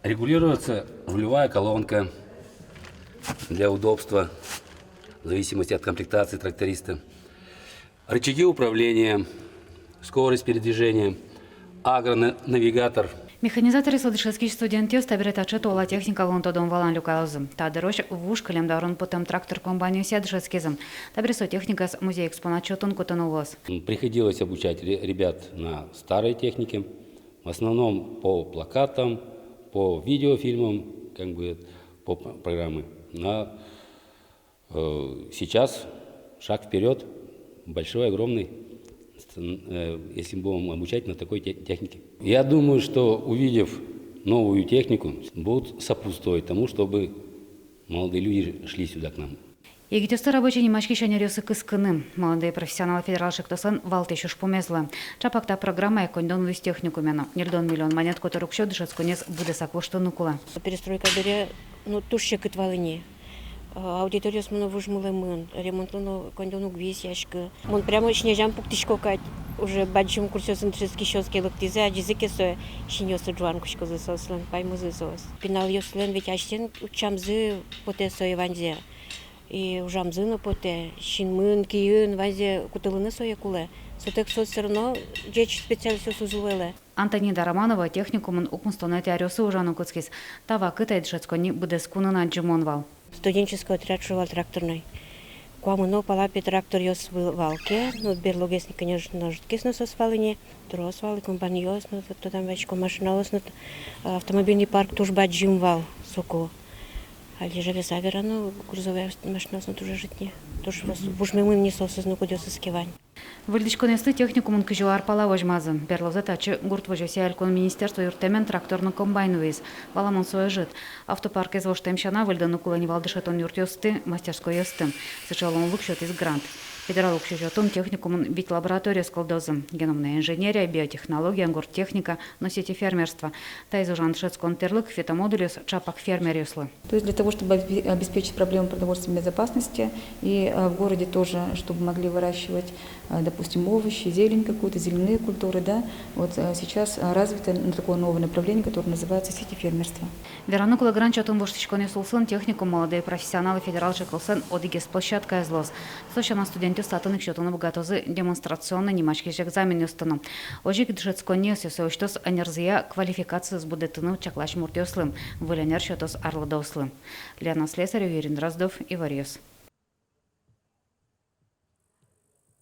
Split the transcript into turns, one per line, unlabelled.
Регулируется рулевая колонка для удобства, в зависимости от комплектации тракториста. Рычаги управления, скорость передвижения, агронавигатор.
Механизаторы сладышевский студенты ставят отчет о техника лонтодом валан люкалозом. Та дорожь в ушкалем дарон потом трактор компанию сядышевскизом. Табрисо техника с музей экспонатчетон кутанулос.
Приходилось обучать ребят на старой технике, в основном по плакатам, по видеофильмам, по программе. Сейчас шаг вперед, большой, огромный, если будем обучать на такой технике. Я думаю, что увидев новую технику, будут сопутствовать тому, чтобы молодые люди шли сюда к нам.
Егитёсты рабочие немачки шанерёсы кыскыны. Молодые профессионалы федералшик тосан валтешуш помезла. Чапакта программа экондон вис техникумена. Нельдон миллион монет, которых щёд дышец конец буде саквошто нукула.
Перестройка бере, тушще кытвалыни. Аудитория смена выжмулы мын, ремонтлыно кондону гвиз яшкы. Мон прямо снежам пуктишко кать. Уже бачим курсёсын трешки щёски лыктизе, а джизыке сое шинёсы джуан кушко зысослен, паймузы сос. Пинал ёслен ведь аштен учамзы поте сое ванзе. И ужамзыны поте, шинмын, киын, ванзе кутылыны сое куле. Сотек сос все равно джеч специалист сузулеле.
Антонида Романова техникумын укмустонете арёсы ужану куцкис. Тава кытай дышецкони буде скунына джимонвал.
Студенческий отряд шувал тракторный. Куамыно палапи трактор ёс валке, берлогесни, конечно, жуткис на сосвалыне, трос вал, компаньёс, то там вечко машиналос, автомобильный парк тоже баджим вал, соко. А лежа весавера, грузовая машина тоже житне. Тоже вушмемын не сосызну кудёсы скивань.
Выльдичконесты техникумын кыжылар пала вожмазы. Берлоза тачы гурт вожося алькон министерство юртемен тракторны комбайн вейс. Валамон сое жит. Автопарк из воштемщана выльдану кулани валдышетон юртёсты, мастерской ёсты. Сычалон лук счет из грант. Федерал общежетон техникумын бить лаборатория с колдозом. Геномная инженерия, биотехнология, гурттехника, но сети фермерства. Та из ужан шецкон терлык, фитомодулюс, чапак фермерюслы.
То есть для того, чтобы обеспечить проблему продовольственной безопасности и в городе тоже, чтобы могли выращивать, допустим, овощи, зелень какую-то, зеленые культуры, да, вот сейчас развито такое новое направление, которое называется сети фермерства.
Веронука Лагранчатон воштичконе сулсын технику молодые профессионалы федерал шеклсын одигес площадка излоз. Сочана студенты статаны кшетоны богатозы демонстрационно немачки экзамен юстыны. Ожик дышецконе сесоуштос энерзия квалификации с будетыны чаклаш муртёслым, выленер счетос арлыдослым. Лена Слесарев, Юрий Дроздов, Иварьёс.